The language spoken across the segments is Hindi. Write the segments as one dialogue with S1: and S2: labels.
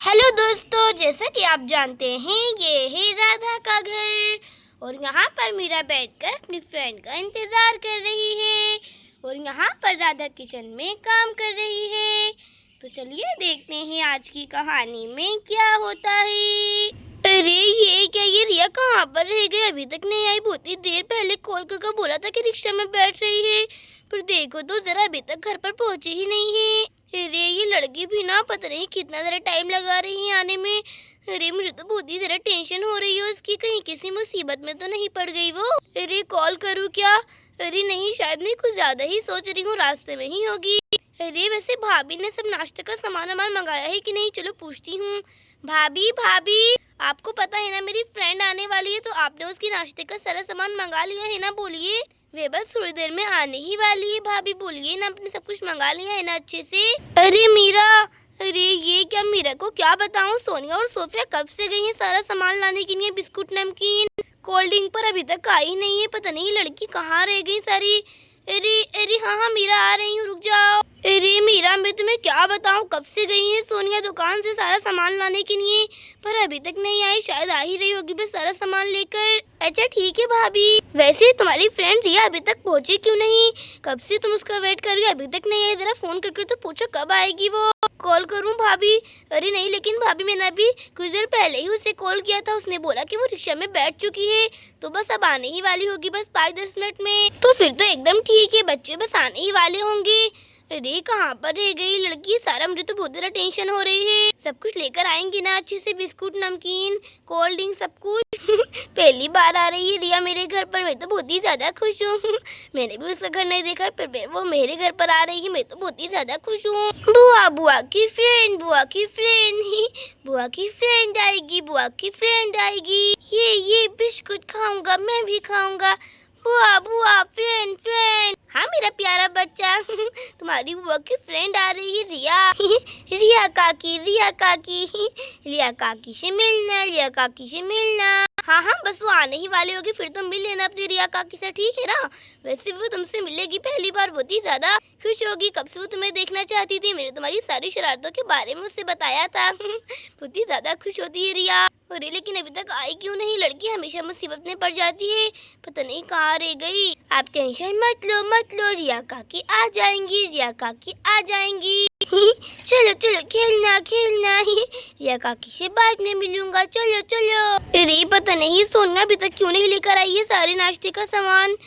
S1: हेलो दोस्तों, जैसा कि आप जानते हैं ये है राधा का घर। और यहाँ पर मीरा बैठकर अपनी फ्रेंड का इंतज़ार कर रही है और यहाँ पर राधा किचन में काम कर रही है। तो चलिए देखते हैं आज की कहानी में क्या होता है। अरे ये क्या, ये रिया कहाँ पर रह गई? अभी तक नहीं आई। बहुत ही देर पहले कॉल करके बोला था कि रिक्शा में बैठ रही है, पर देखो तो जरा अभी तक घर पर पहुंची ही नहीं है। अरे ये लड़की भी ना पता नहीं कितना ज़रा टाइम लगा रही है आने में। अरे मुझे तो बहुत ही ज़रा टेंशन हो रही है उसकी, कहीं किसी मुसीबत में तो नहीं पड़ गई वो। अरे कॉल करूँ क्या? अरे नहीं, शायद मैं कुछ ज़्यादा ही सोच रही हूँ, रास्ते में ही होगी। अरे वैसे भाभी ने सब नाश्ते का सामान मंगाया है कि नहीं? चलो पूछती हूँ। भाभी भाभी, आपको पता है ना मेरी फ्रेंड आने वाली है, तो आपने उसकी नाश्ते का सारा सामान मंगा लिया है ना? बोलिए। वे बस थोड़ी देर में आने ही वाली है। भाभी बोलिए ना, आपने सब कुछ मंगा लिया है ना अच्छे से? अरे मीरा, अरे ये क्या, मीरा को क्या बताऊं, सोनिया और सोफिया कब से गई हैं सारा सामान लाने के लिए। बिस्कुट, नमकीन, कोल्ड ड्रिंक पर अभी तक आई नहीं है। पता नहीं लड़की कहाँ रह गई सारी। अरे अरे हाँ हाँ मीरा, आ रही हूँ, रुक जाओ। अरे मीरा, मैं तुम्हें क्या बताऊं, कब से गई है सोनिया दुकान से सारा सामान लाने के लिए, पर अभी तक नहीं आई। शायद आ ही रही होगी बस सारा सामान लेकर। अच्छा ठीक है भाभी। वैसे तुम्हारी फ्रेंड रिया अभी तक पहुंची क्यों नहीं? कब से तुम उसका वेट कर रही हो, अभी तक नहीं आई। जरा फोन करके तो पूछो कब आएगी वो। कॉल करूं भाभी? अरे नहीं, लेकिन भाभी मैंने अभी कुछ देर पहले ही उसे कॉल किया था, उसने बोला कि वो रिक्शा में बैठ चुकी है, तो बस अब आने ही वाली होगी, बस 5-10 मिनट में। तो फिर तो एकदम ठीक है, बच्चे बस आने ही वाले होंगे। अरे कहाँ पर रह गई लड़की सारा, मुझे तो बहुत ज़्यादा टेंशन हो रही है। सब कुछ लेकर आएंगी ना अच्छे से, बिस्कुट, नमकीन, कोल्ड ड्रिंक, सब कुछ। पहली बार आ रही है रिया मेरे घर पर, मैं तो बहुत ही ज़्यादा खुश हूँ। मैंने भी उसका घर नहीं देखा, पर वो मेरे घर पर आ रही है, मैं तो बहुत ही ज़्यादा खुश हूँ। बुआ, बुआ की फ्रेंड, बुआ की फ्रेंड ही, बुआ की फ्रेंड आएगी, बुआ की फ्रेंड आएगी। ये बिस्कुट खाऊंगा, मैं भी खाऊंगा। बुआ बुआ, फ्रेंड फ्रेंड। हाँ मेरा प्यारा बच्चा, तुम्हारी बुआ की फ्रेंड आ रही है रिया। रिया काकी, रिया काकी, रिया काकी से मिलना, रिया काकी से मिलना। हाँ हाँ, बस वो आने ही वाली होगी, फिर तुम मिल लेना अपनी रिया काकी से, ठीक है ना? वैसे वो तुमसे मिलेगी पहली बार, बहुत ही ज्यादा खुश होगी। कब से वो तुम्हें देखना चाहती थी, मैंने तुम्हारी सारी शरारतों के बारे में उससे बताया था। बहुत ही ज्यादा खुश होती है रिया। अरे लेकिन अभी तक आई क्यों नहीं? लड़की हमेशा मुसीबत में पड़ जाती है, पता नहीं कहाँ रह गई। आप टेंशन मत लो मत लो, रिया काकी आ जाएंगी, रिया काकी आ जाएंगी। चलो चलो, खेलना खेलना। रिया काकी से बाद में मिलूंगा, चलो चलो। अरे पता नहीं सोनिया अभी तक क्यों नहीं लेकर आई है सारे नाश्ते का सामान।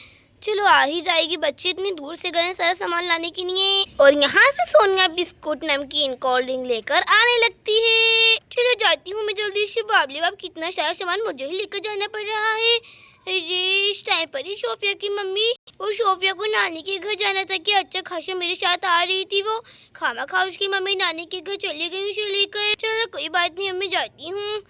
S1: चलो आ ही जाएगी, बच्चे इतनी दूर से गए सारा सामान लाने के लिए। और यहाँ से सोनिया बिस्कुट, नमकीन, कोल्ड ड्रिंक लेकर आने लगती है। चलो जाती हूँ मैं जल्दी से। बाबले बाब, कितना सारा सामान मुझे ही लेकर जाना पड़ रहा है। अरे इस टाइम पर ही सोफिया की मम्मी और सोफिया को नानी के घर जाना था कि अच्छा खासा मेरे साथ आ रही थी वो। खामा खा उसकी मम्मी नानी के घर चली गई उसे लेकर। चलो कोई बात नहीं, अब मैं जाती हूँ।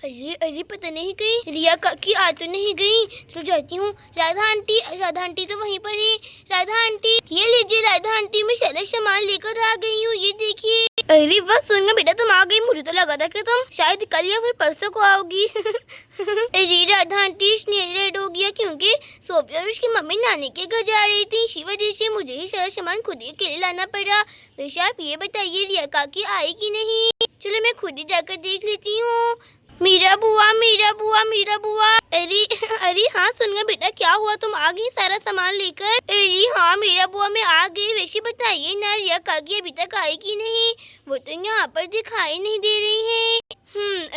S1: अरे अरे पता नहीं कहीं रिया काकी आ तो नहीं गई। चलो जाती हूँ। राधा आंटी, राधा आंटी तो वहीं पर है। राधा आंटी, ये लीजिए राधा आंटी, मैं सारा सामान लेकर आ गई हूँ, ये देखिए। अरे वाह सोनिया बेटा, तुम आ गई। मुझे तो लगा था कि तुम शायद कल या फिर परसों को आओगी। अरे राधा आंटी, इसलिए लेट हो गया क्योंकि सोफिया और उसकी मम्मी नानी के घर जा रही थी, इसी वजह से मुझे ही सारा सामान खुद ही अकेले लाना पड़ा। वैसे आप ये बताइए रिया काकी आई कि नहीं? चलो मैं खुद ही जाकर देख लेती हूँ। मीरा बुआ, मीरा बुआ, मीरा बुआ। अरे अरे हाँ सोनिया बेटा, क्या हुआ, तुम आ गई सारा सामान लेकर? अरे हाँ मीरा बुआ, मैं आ गई। वैसे बताइए ना रिया काकी अभी तक आई कि नहीं? वो तो यहाँ पर दिखाई नहीं दे रही है।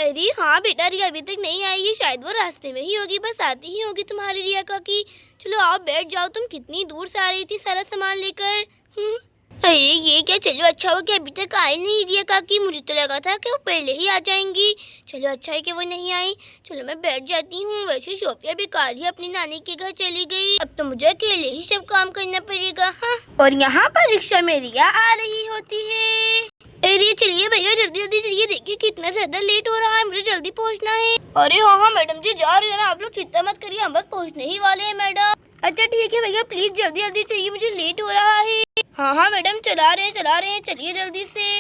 S1: अरे हाँ बेटा, रिया अभी तक नहीं आई है, शायद वो रास्ते में ही होगी, बस आती ही होगी तुम्हारी रिया काकी। चलो आओ बैठ जाओ, तुम कितनी दूर से आ रही थी सारा सामान लेकर। अरे ये क्या, चलो अच्छा हो कि अभी तक आई नहीं रिया काकी, मुझे तो लगा था कि वो पहले ही आ जाएंगी। चलो अच्छा है कि वो नहीं आई। चलो मैं बैठ जाती हूँ। वैसे सोफिया बेकार ही अपनी नानी के घर चली गई, अब तो मुझे अकेले ही सब काम करना पड़ेगा। हाँ, और यहाँ पर रिक्शा में रिया आ रही होती है। अरे चलिए भैया, जल्दी जल्दी चलिए, देखिए कितना ज्यादा लेट हो रहा है, मुझे जल्दी पहुँचना है। अरे हाँ हाँ मैडम जी, जा रही है ना, आप लोग चिंता मत करिए, हम बस पहुँचने ही वाले हैं मैडम। अच्छा ठीक है भैया, प्लीज जल्दी जल्दी चाहिए, मुझे लेट हो रहा है। हाँ हाँ मैडम, चला रहे हैं, चलिए जल्दी से।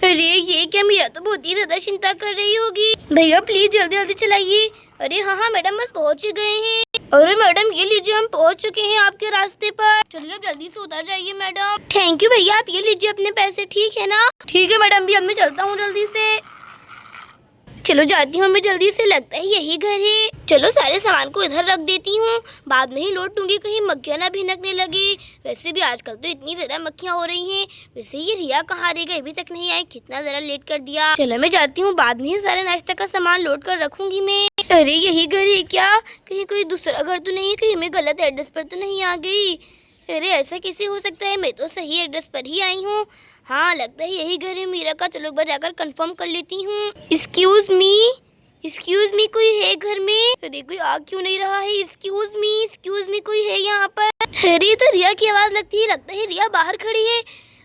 S1: अरे ये क्या, मीरा तो बहुत ही ज्यादा चिंता कर रही होगी। भैया प्लीज जल्दी जल्दी चलाइए। अरे हाँ हाँ मैडम, बस पहुँच ही गए हैं। अरे मैडम ये लीजिए, हम पहुंच चुके हैं आपके रास्ते पर। चलिए अब जल्दी से उतर जाइए मैडम। थैंक यू भैया, आप ये लीजिए अपने पैसे। ठीक है ना? ठीक है मैडम, भी अब मैं चलता हूँ जल्दी से। चलो जाती हूँ मैं जल्दी से, लगता है यही घर है। चलो सारे सामान को इधर रख देती हूँ, बाद में ही लौट दूंगी, कहीं मक्खियाँ ना भिनकने लगे। वैसे भी आजकल तो इतनी ज्यादा मक्खियाँ हो रही हैं। वैसे ये रिया कहाँ रह गई, अभी तक नहीं आई, कितना जरा लेट कर दिया। चलो मैं जाती हूँ, बाद में ही सारा नाश्ता का सामान लोड कर रखूंगी मैं। अरे यही घर है क्या? कहीं कोई दूसरा घर तो नहीं है? कहीं मैं गलत एड्रेस पर तो नहीं आ गई? अरे ऐसा कैसे हो सकता है, मैं तो सही एड्रेस पर ही आई हूँ। हाँ लगता है यही घर है मीरा का। चलो एक बार जाकर कंफर्म कर लेती हूँ। एक्सक्यूज मी, कोई है घर में? अरे कोई आ क्यों नहीं रहा है? एक्सक्यूज मी, कोई है यहाँ पर? अरे तो रिया की आवाज लगती है, लगता है रिया बाहर खड़ी है।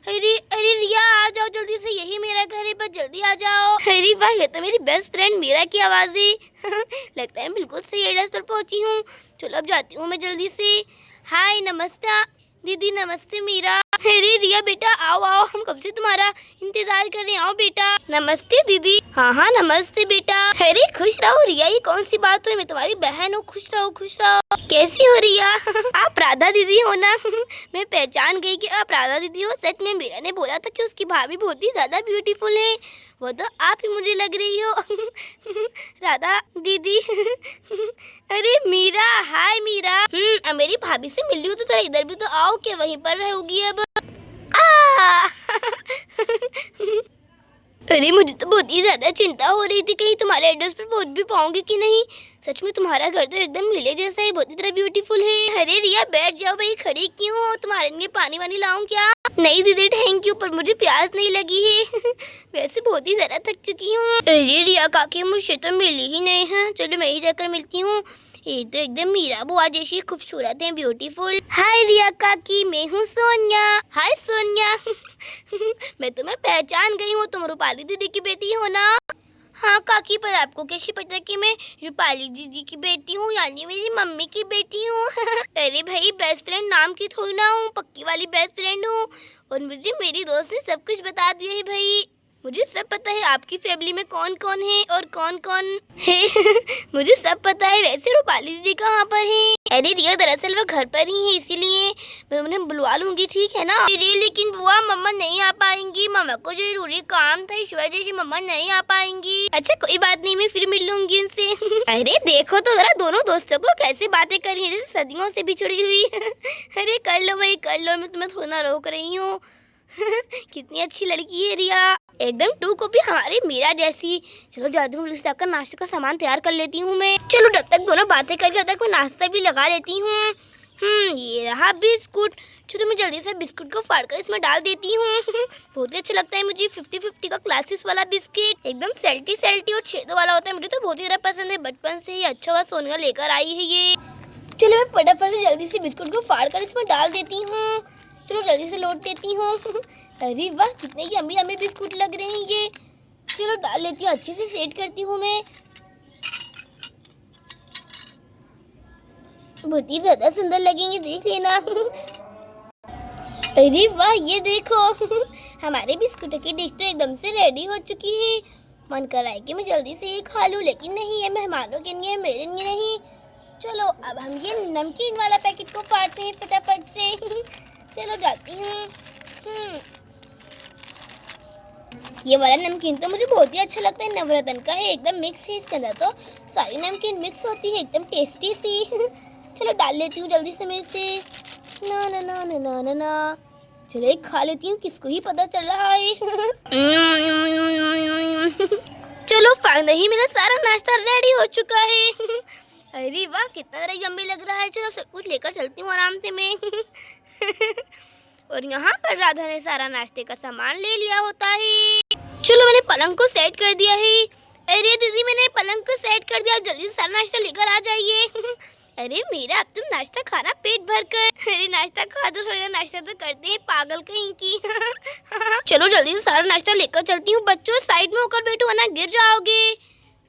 S1: अरे अरे रिया आ जाओ जल्दी से, यही मेरा घर है, बस जल्दी आ जाओ। अरे वाह, ये तो मेरी बेस्ट फ्रेंड मीरा की आवाज है। लगता है बिल्कुल सही एड्रेस पर पहुंची हूँ। चलो अब जाती हूँ मैं जल्दी से। हाय नमस्ते दीदी। नमस्ते मीरा। अरे रिया बेटा आओ आओ, हम कब से तुम्हारा इंतजार कर रहे हैं, आओ बेटा। नमस्ते दीदी। हाँ हाँ नमस्ते बेटा। अरे खुश रहो रिया, ये कौन सी बात हुई, मैं तुम्हारी बहन हूँ, खुश रहो खुश रहो। कैसी हो रिया? आप राधा दीदी हो ना? मैं पहचान गई कि आप राधा दीदी हो। सच में मीरा ने बोला था कि उसकी भाभी बहुत ही ज्यादा ब्यूटीफुल है, वो तो आप ही मुझे लग रही हो। राधा दीदी। अरे मीरा, हाय मीरा। मेरी भाभी से मिली हो तो जरा इधर भी तो आओ, क्या वहीं पर रहोगी अब? आ! अरे मुझे तो बहुत ही ज्यादा चिंता हो रही थी, कहीं तुम्हारे एड्रेस पर पहुंच भी पाऊंगी कि नहीं। सच में तुम्हारा घर तो एकदम मिले जैसा है, बहुत ही तरह ब्यूटीफुल है। अरे रिया बैठ जाओ भाई, खड़ी क्यों हो? तुम्हारे लिए पानी वानी लाऊं क्या? नहीं दीदी थैंक यू, पर मुझे प्यास नहीं लगी है। वैसे बहुत ही ज्यादा थक चुकी हूँ। अरे रिया काकी मुझसे तो मिली ही नहीं है, चलो मैं ही जाकर मिलती हूँ। ये तो एकदम मीरा बुआ जैसी खूबसूरत है, ब्यूटीफुल। हाय रिया काकी, मैं हूँ सोनिया। हाय सोनिया। मैं तुम्हें पहचान गई हूँ, तुम रूपाली दीदी की बेटी हो ना? हाँ काकी, पर आपको कैसे पता कि मैं रूपाली दीदी की बेटी हूँ, यानी मेरी मम्मी की बेटी हूँ? अरे भाई बेस्ट फ्रेंड नाम की थोड़ी ना हूँ, पक्की वाली बेस्ट फ्रेंड हूँ। और मुझे मेरी दोस्त ने सब कुछ बता दिया है भाई, मुझे सब पता है आपकी फैमिली में कौन कौन है और कौन कौन है। मुझे सब पता है। वैसे रूपाली दीदी कहाँ पर है? अरे रिया दरअसल वो घर पर ही है, इसीलिए मैं उन्हें बुलवा लूंगी, ठीक है ना? अरे लेकिन बुआ मम्मा नहीं आ पाएंगी, मम्मा को जरूरी काम था, इस वजह से मम्मा नहीं आ पाएंगी। अच्छा कोई बात नहीं, मैं फिर मिल लूंगी इनसे। अरे देखो तो जरा दोनों दोस्तों को कैसे बातें कर रही है, जैसे सदियों से बिछड़ी हुई। अरे कर लो भाई कर लो, मैं तुम्हें थोड़ा ना रोक रही हूँ। कितनी अच्छी लड़की है रिया, एकदम टू कॉपी हमारी मीरा जैसी। चलो जाती हूँ, जाकर नाश्ते का सामान तैयार कर लेती हूँ मैं। चलो जब तक दोनों बातें करके तब तक मैं नाश्ता भी लगा लेती हूँ। ये रहा बिस्कुट। चलो मैं जल्दी से बिस्कुट को फाड़ कर इसमें डाल देती हूँ। बहुत ही अच्छा लगता है मुझे 50-50 का क्लासेस वाला बिस्किट, एकदम सेल्टी सेल्टी और छेदों वाला होता है, मुझे तो बहुत ही ज़्यादा पसंद है, बचपन से ही अच्छा हुआ सोनिया लेकर आई है ये। चलो मैं फटाफट से जल्दी से बिस्कुट को फाड़ कर इसमें डाल देती हूँ। चलो जल्दी से लौट देती हूँ। अरे वाह कितने यम्मी यम्मी बिस्कुट लग रहे हैं ये। चलो डाल लेती हूँ, अच्छे से सेट करती हूँ मैं। बहुत ही ज्यादा सुंदर लगेंगे, देख लेना। अरे वाह ये देखो। हमारे बिस्कुटों की डिश तो एकदम से रेडी हो चुकी है। मन कर रहा है कि मैं जल्दी से ये खा लूँ, लेकिन नहीं, ये मेहमानों के लिए, मेरे लिए नहीं। चलो अब हम ये नमकीन वाला पैकेट को फाड़ते हैं फटाफट से। चलो जाती हूँ। ये वाला नमकीन तो मुझे बहुत ही अच्छा लगता है, नवरत्न का है, एकदम मिक्स है, इसके अंदर तो सारी नमकीन मिक्स होती है, एकदम टेस्टी सी। चलो डाल लेती हूँ जल्दी से मैं इसे। ना ना ना ना ना ना ना, चलो एक खा लेती हूँ, किसको ही पता चल रहा है। चलो फाइनली मेरा सारा नाश्ता रेडी हो चुका है। अरे वाह कितना ज़रा यम्मी लग रहा है। चलो सब कुछ लेकर चलती हूँ आराम से मैं। और यहाँ पर राधा ने सारा नाश्ते का सामान ले लिया होता है। चलो मैंने पलंग को सेट कर दिया है। अरे दीदी मैंने पलंग को सेट कर दिया, आप जल्दी से सारा नाश्ता लेकर आ जाइए। अरे मेरा अब तुम नाश्ता खाना पेट भर कर। अरे नाश्ता खा दो, थोड़ा नाश्ता तो करते हैं, पागल कहीं की। चलो जल्दी से सारा नाश्ता लेकर चलती हूँ। बच्चों साइड में होकर बैठो वरना गिर जाओगे।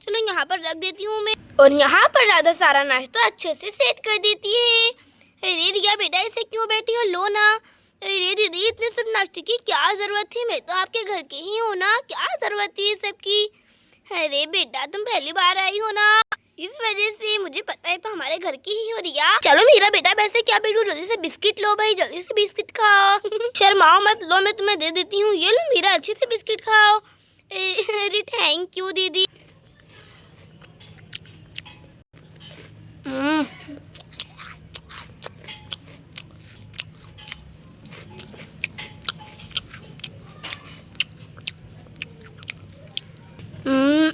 S1: चलो यहाँ पर रख देती हूँ मैं। और यहाँ पर राधा सारा नाश्ता अच्छे से सेट कर देती है। अरे रिया बेटा ऐसे क्यों बैठी हो, लो ना। अरे दीदी इतने सब नाश्ते की क्या जरूरत थी, मैं तो आपके घर के ही हूँ ना, क्या जरूरत थी सबकी। अरे बेटा तुम पहली बार आई हो ना, इस वजह से मुझे पता है तो हमारे घर की ही हो रिया। चलो मेरा बेटा वैसे क्या बेटू, जल्दी से बिस्किट लो भाई, जल्दी से बिस्किट खाओ। शर्माओ मत, लो मैं तुम्हें दे देती हूँ, ये लो मेरा, अच्छे से बिस्किट खाओ। अरे थैंक यू दीदी। हम्म हम्म,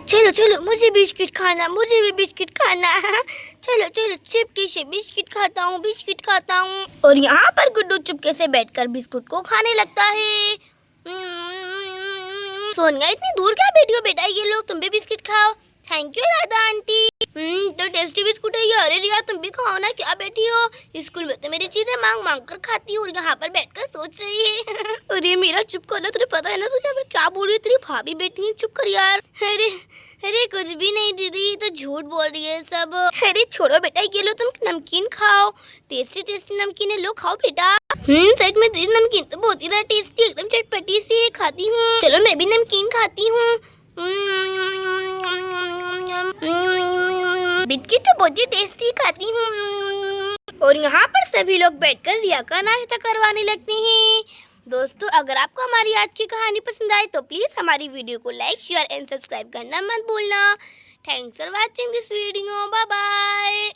S1: चलो चलो मुझे बिस्किट खाना, मुझे भी बिस्किट खाना। चलो चलो चुपके से बिस्किट खाता हूँ, बिस्किट खाता हूँ। और यहाँ पर गुड्डू चुपके से बैठकर बिस्कुट को खाने लगता है। सोनिया इतनी दूर क्या बैठी हो बेटा, ये लो तुम भी बिस्किट खाओ। Thank you Radha aunty. तो टेस्टी बिस्कुट है ये। अरे रिया तुम भी खाओ ना, क्या बैठी हो, स्कूल में तो मेरी चीजें मांग मांग कर खाती हूँ और यहाँ पर बैठकर सोच रही है। अरे मेरा चुप कर, तुझे पता है ना तुझे मैं क्या बोल रही है, तेरी भाभी बैठी है, चुप कर यार। अरे अरे कुछ भी नहीं दीदी, तो झूठ बोल रही है सब। अरे छोड़ो बेटा, ये लो तुम नमकीन खाओ, टेस्टी टेस्टी नमकीन है, लो खाओ बेटा। सच में तेरी नमकीन तो बहुत ही ज्यादा टेस्टी, एकदम चटपटी सी है, खाती हूँ। चलो मैं भी नमकीन खाती हूँ। बिस्किट तो बहुत ही टेस्टी खाती हूँ। और यहाँ पर सभी लोग बैठकर रिया का नाश्ता करवाने लगते हैं। दोस्तों अगर आपको हमारी आज की कहानी पसंद आए तो प्लीज हमारी वीडियो को लाइक शेयर एंड सब्सक्राइब करना मत भूलना। Thanks for watching this video, bye bye.